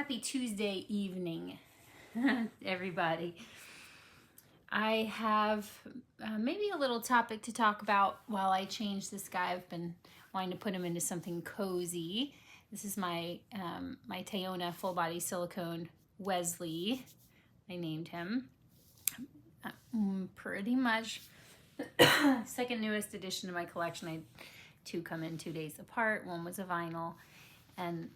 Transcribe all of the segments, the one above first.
Happy Tuesday evening, everybody. I have maybe a little topic to talk about while I change this guy. I've been wanting to put him into something cozy. This is my my Teyona full body silicone Wesley. I named him. Pretty much second newest addition to my collection. Two come in 2 days apart. One was a vinyl, and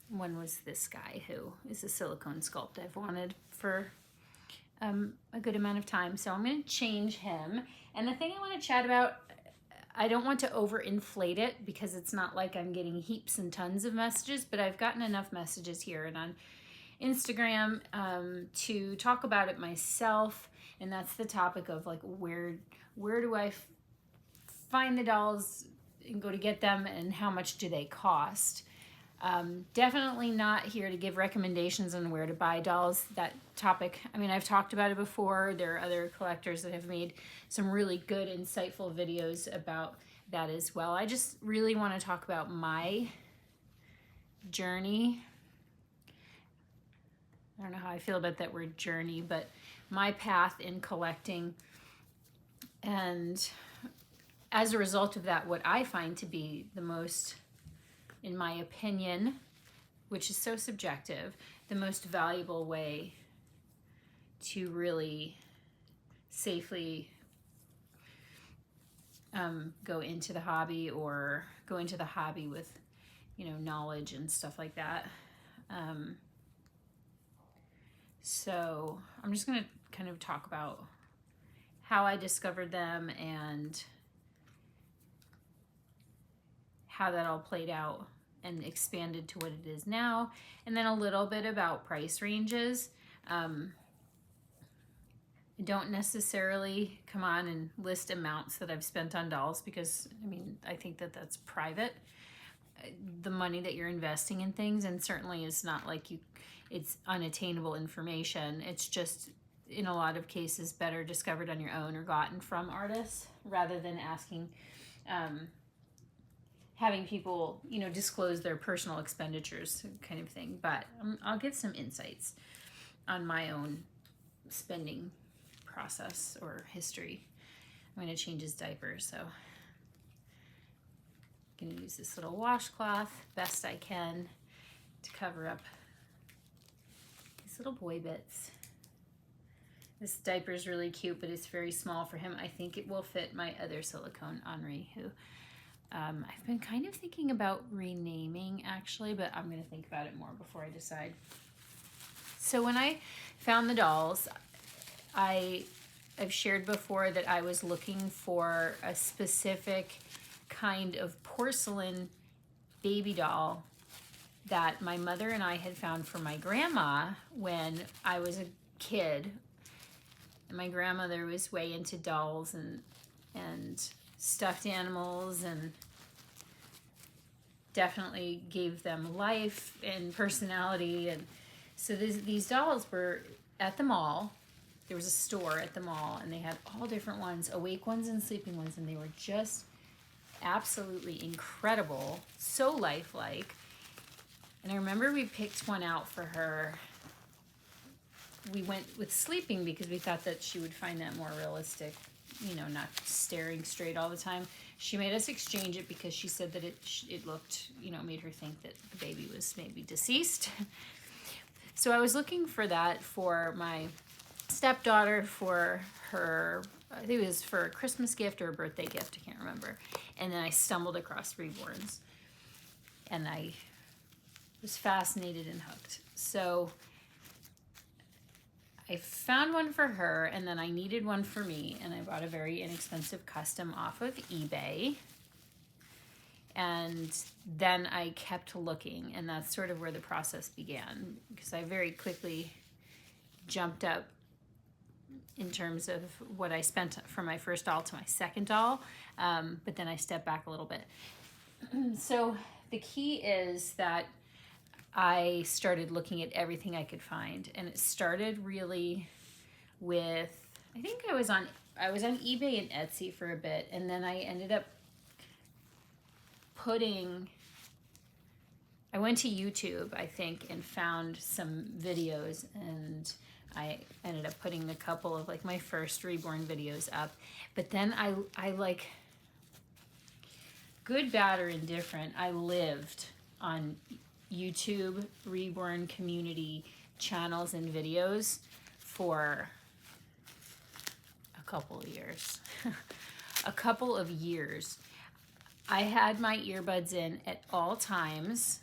one was this guy who is a silicone sculpt I've wanted for a good amount of time. So I'm going to change him. And the thing I want to chat about, I don't want to overinflate it because it's not like I'm getting heaps and tons of messages, but I've gotten enough messages here and on Instagram to talk about it myself. And that's the topic of like, where do I find the dolls and go to get them, and how much do they cost? Definitely not here to give recommendations on where to buy dolls. That topic, I mean, I've talked about it before. There are other collectors that have made some really good, insightful videos about that as well. I just really want to talk about my journey. I don't know how I feel about that word journey, but my path in collecting. And as a result of that, what I find to be the most, in my opinion, which is so subjective, the most valuable way to really safely go into the hobby, or go into the hobby with, knowledge and stuff like that. So I'm just going to kind of talk about how I discovered them and how that all played out and expanded to what it is now, and then a little bit about price ranges. I don't necessarily come on and list amounts that I've spent on dolls because, I think that that's private, the money that you're investing in things, and certainly it's not like it's unattainable information. It's just, in a lot of cases, better discovered on your own or gotten from artists rather than asking, having people, disclose their personal expenditures kind of thing. But I'll give some insights on my own spending process or history. I'm going to change his diaper, so I'm going to use this little washcloth best I can to cover up these little boy bits. This diaper is really cute, but it's very small for him. I think it will fit my other silicone, Henri, who I've been kind of thinking about renaming, actually, but I'm going to think about it more before I decide. So when I found the dolls, I've shared before that I was looking for a specific kind of porcelain baby doll that my mother and I had found for my grandma when I was a kid. And my grandmother was way into dolls and stuffed animals, and definitely gave them life and personality. And so these dolls were at the mall. There was a store at the mall, and they had all different ones, awake ones and sleeping ones, and they were just absolutely incredible, so lifelike. And I remember we picked one out for her. We went with sleeping because we thought that she would find that more realistic, not staring straight all the time. She made us exchange it because she said that it looked, made her think that the baby was maybe deceased. So I was looking for that for my stepdaughter, for her, I think it was for a Christmas gift or a birthday gift, I can't remember. And then I stumbled across Reborns, and I was fascinated and hooked. So I found one for her, and then I needed one for me, and I bought a very inexpensive custom off of eBay. And then I kept looking, and that's sort of where the process began, because I very quickly jumped up in terms of what I spent from my first doll to my second doll, but then I stepped back a little bit. So the key is that I started looking at everything I could find, and it started really with, I think I was on eBay and Etsy for a bit, and then I ended up I went to YouTube, I think, and found some videos, and I ended up putting a couple of like my first Reborn videos up. But then I like, good, bad, or indifferent, I lived on YouTube Reborn community channels and videos for a couple of years. A couple of years. I had my earbuds in at all times,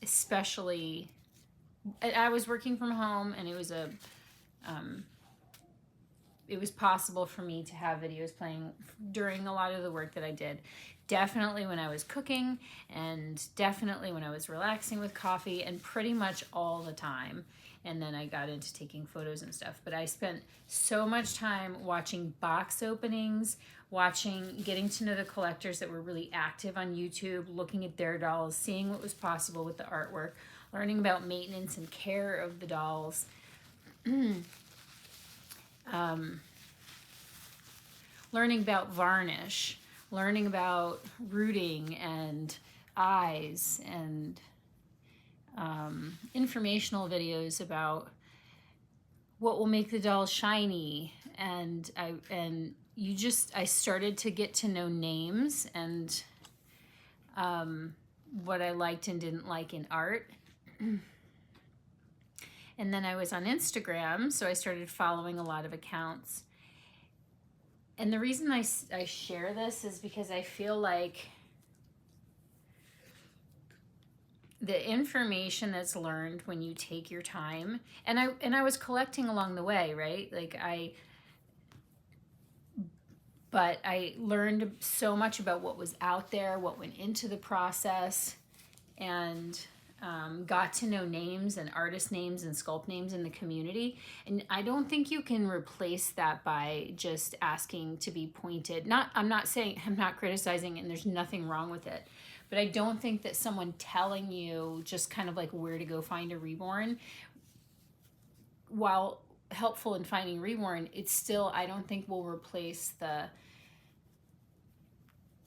especially, I was working from home, and it was possible for me to have videos playing during a lot of the work that I did. Definitely when I was cooking, and definitely when I was relaxing with coffee, and pretty much all the time. And then I got into taking photos and stuff. But I spent so much time watching box openings, getting to know the collectors that were really active on YouTube, looking at their dolls, seeing what was possible with the artwork, learning about maintenance and care of the dolls. Learning about varnish, learning about rooting and eyes, and informational videos about what will make the doll shiny. And I started to get to know names and what I liked and didn't like in art. And then I was on Instagram, so I started following a lot of accounts. And the reason I share this is because I feel like the information that's learned when you take your time, and I was collecting along the way, right? Like but I learned so much about what was out there, what went into the process, and got to know names and artist names and sculpt names in the community. And I don't think you can replace that by just asking to be pointed. I'm not criticizing, and there's nothing wrong with it. But I don't think that someone telling you just kind of like where to go find a Reborn, while helpful in finding Reborn, it's still, I don't think, will replace the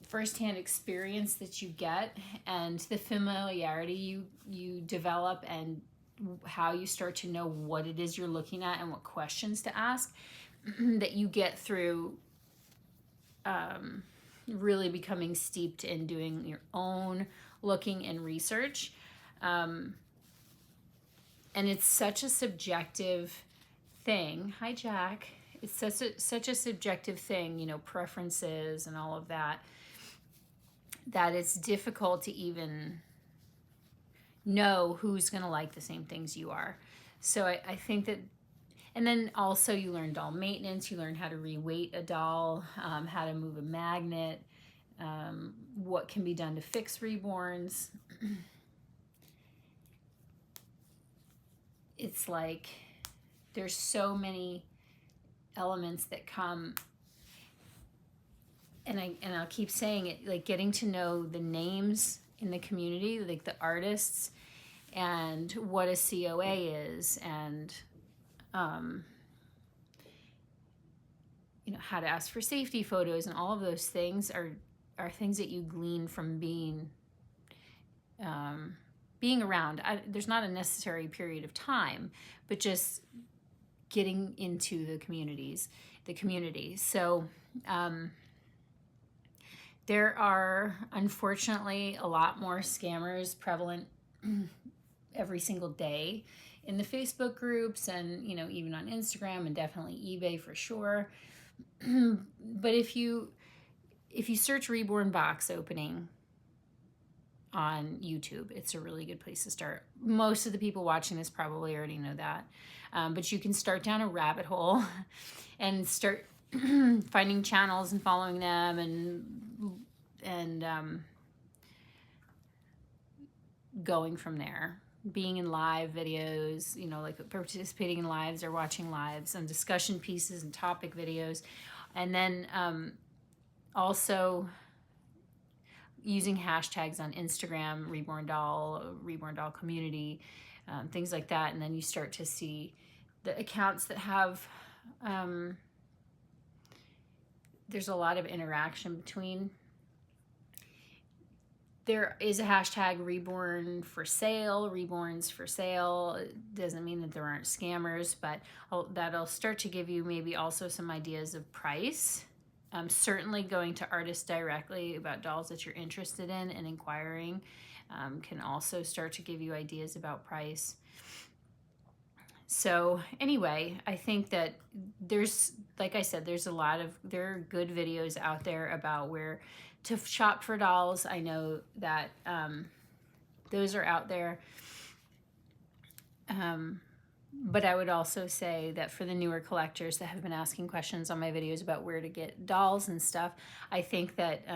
firsthand experience that you get and the familiarity you develop, and how you start to know what it is you're looking at and what questions to ask that you get through really becoming steeped in doing your own looking and research. And it's such a subjective thing. Hi, Jack. It's such a subjective thing, you know, preferences and all of that, that it's difficult to even know who's going to like the same things you are. So I think that, and then also you learn doll maintenance, you learn how to reweight a doll, how to move a magnet, what can be done to fix Reborns. It's like there's so many elements that come, and I'll keep saying it, like getting to know the names in the community, like the artists, and what a COA is, and you know, how to ask for safety photos, and all of those things are things that you glean from being around. There's not a necessary period of time, but just getting into the community. So there are, unfortunately, a lot more scammers prevalent every single day in the Facebook groups, and, you know, even on Instagram, and definitely eBay for sure. But if you search Reborn box opening on YouTube, it's a really good place to start. Most of the people watching this probably already know that. But you can start down a rabbit hole and start finding channels and following them, and going from there. Being in live videos, you know, like participating in lives or watching lives and discussion pieces and topic videos. And then also using hashtags on Instagram, Reborn Doll community, things like that. And then you start to see the accounts that have, there's a lot of interaction between. there is a hashtag Reborn for sale, Reborns for sale. It doesn't mean that there aren't scammers, but that'll start to give you maybe also some ideas of price. Certainly going to artists directly about dolls that you're interested in and inquiring can also start to give you ideas about price. So anyway, I think that there's, like I said, there are good videos out there about where to shop for dolls. I know that those are out there. But I would also say that for the newer collectors that have been asking questions on my videos about where to get dolls and stuff, I think that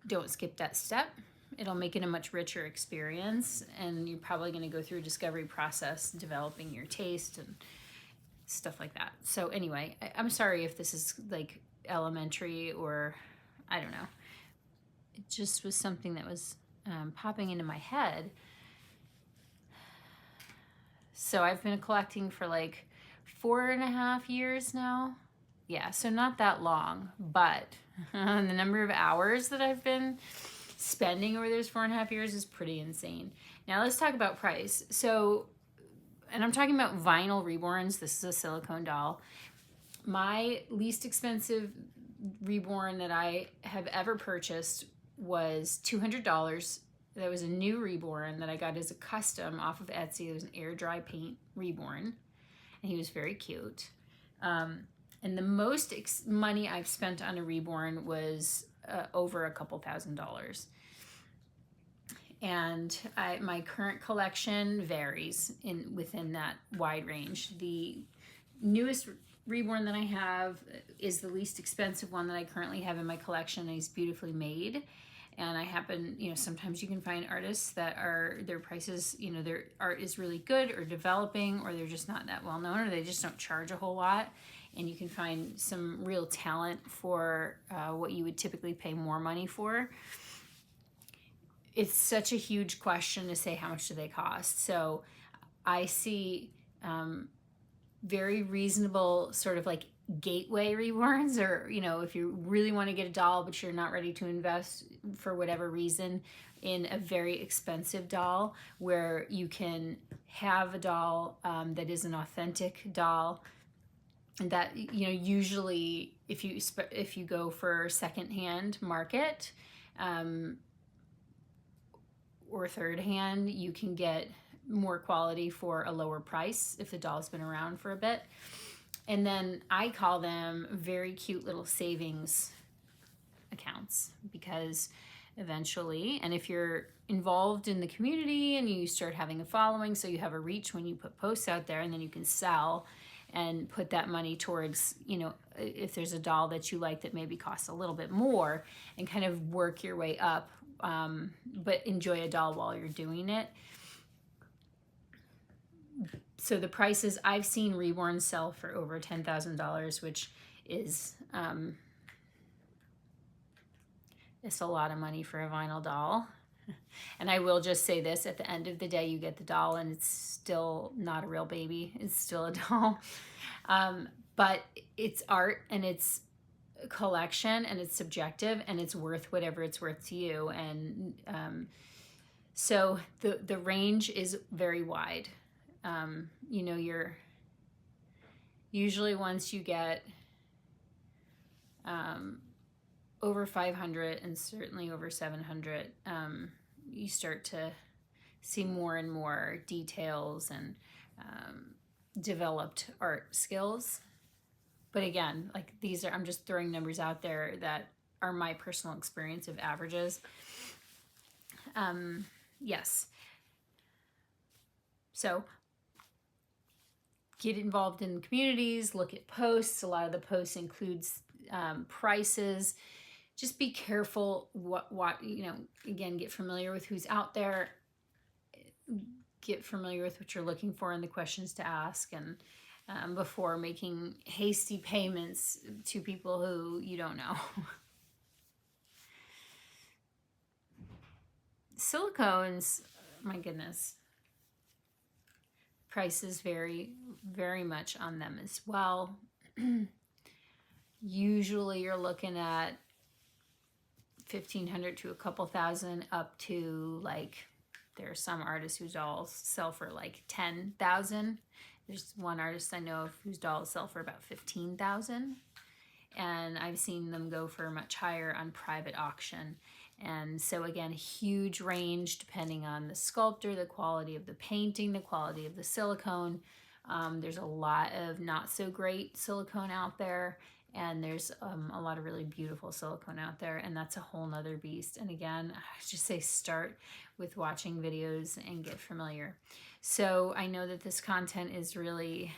don't skip that step. It'll make it a much richer experience, and you're probably going to go through a discovery process, developing your taste and stuff like that. So anyway, I'm sorry if this is like elementary, or I don't know. It just was something that was popping into my head. So I've been collecting for like 4.5 years now. Yeah, so not that long, but the number of hours that I've been spending over those 4.5 years is pretty insane. Now let's talk about price. So, and I'm talking about vinyl Reborns. This is a silicone doll. My least expensive Reborn that I have ever purchased was $200. That was a new Reborn that I got as a custom off of Etsy. It was an air dry paint Reborn, and he was very cute. And the most money I've spent on a Reborn was over a couple $1,000s. And my current collection varies within that wide range. The newest Reborn that I have is the least expensive one that I currently have in my collection. He's beautifully made. And I happen, sometimes you can find artists that their prices, their art is really good or developing, or they're just not that well known, or they just don't charge a whole lot. And you can find some real talent for what you would typically pay more money for. It's such a huge question to say how much do they cost. So I see very reasonable sort of like gateway Reborns, or if you really want to get a doll but you're not ready to invest for whatever reason in a very expensive doll, where you can have a doll that is an authentic doll, and that usually if you go for secondhand market or third hand, you can get more quality for a lower price if the doll's been around for a bit. And then I call them very cute little savings accounts, because eventually, and if you're involved in the community and you start having a following, so you have a reach when you put posts out there, and then you can sell and put that money towards, if there's a doll that you like that maybe costs a little bit more, and kind of work your way up, but enjoy a doll while you're doing it. So the prices, I've seen Reborn sell for over $10,000, which is it's a lot of money for a vinyl doll. And I will just say this, at the end of the day, you get the doll and it's still not a real baby. It's still a doll. But it's art, and it's collection, and it's subjective, and it's worth whatever it's worth to you. And so the range is very wide. You're usually, once you get over 500 and certainly over 700, you start to see more and more details and developed art skills. But again, like I'm just throwing numbers out there that are my personal experience of averages. Yes. So get involved in communities, look at posts. A lot of the posts includes prices. Just be careful again, get familiar with who's out there, get familiar with what you're looking for and the questions to ask, and before making hasty payments to people who you don't know. Silicones, my goodness. Prices vary very much on them as well. Usually you're looking at $1,500 to a couple thousand, up to like, there are some artists whose dolls sell for like $10,000. There's one artist I know of whose dolls sell for about $15,000. And I've seen them go for much higher on private auction. And so again, huge range depending on the sculptor, the quality of the painting, the quality of the silicone. There's a lot of not so great silicone out there, and there's a lot of really beautiful silicone out there, and that's a whole nother beast. And again, I just say start with watching videos and get familiar. So I know that this content is really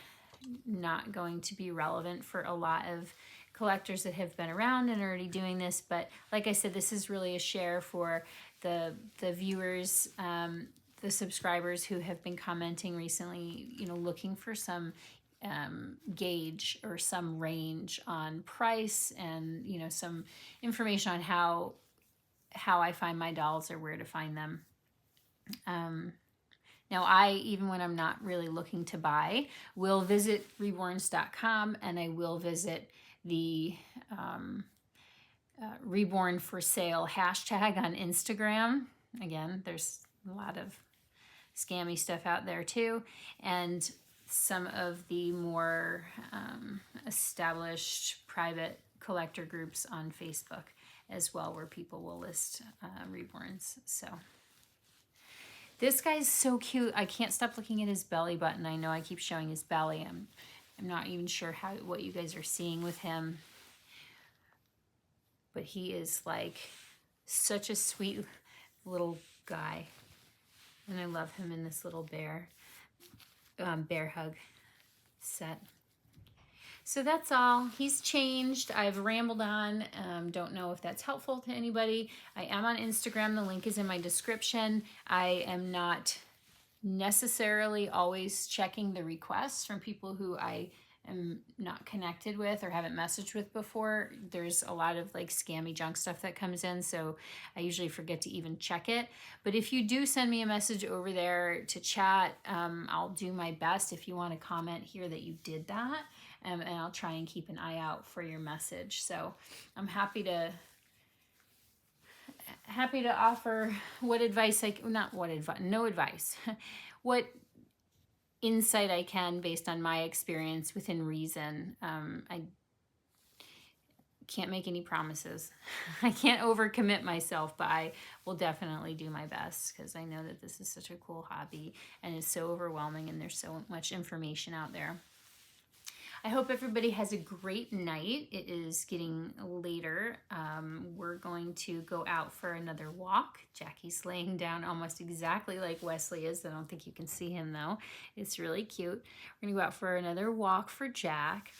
not going to be relevant for a lot of collectors that have been around and already doing this, but like I said, this is really a share for the viewers, the subscribers who have been commenting recently, you know, looking for some gauge or some range on price, and you know, some information on how I find my dolls or where to find them. Now, I, even when I'm not really looking to buy, will visit reborns.com, and I will visit the Reborn for sale hashtag on Instagram. Again, there's a lot of scammy stuff out there too, and some of the more established private collector groups on Facebook as well, where people will list Reborns. So this guy's so cute. I can't stop looking at his belly button. I know I keep showing his belly. I'm not even sure what you guys are seeing with him, but he is like such a sweet little guy, and I love him in this little bear hug set. So that's all. He's changed. I've rambled on. Don't know if that's helpful to anybody. I am on Instagram. The link is in my description. I am not necessarily always checking the requests from people who I am not connected with or haven't messaged with before. There's a lot of like scammy junk stuff that comes in, so I usually forget to even check it. But if you do send me a message over there to chat, I'll do my best if you want to comment here that you did that, and I'll try and keep an eye out for your message. So I'm happy to offer what advice no advice, what insight I can based on my experience within reason. I can't make any promises. I can't overcommit myself, but I will definitely do my best, because I know that this is such a cool hobby and it's so overwhelming, and there's so much information out there. I hope everybody has a great night. It is getting later. We're going to go out for another walk. Jackie's laying down almost exactly like Wesley is. I don't think you can see him though. It's really cute. We're gonna go out for another walk for Jack.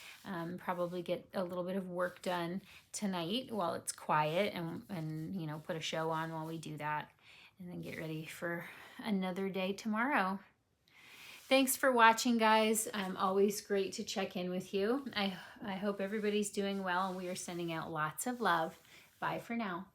Probably get a little bit of work done tonight while it's quiet, and you know, put a show on while we do that, and then get ready for another day tomorrow. Thanks for watching, guys. Always great to check in with you. I hope everybody's doing well, and we are sending out lots of love. Bye for now.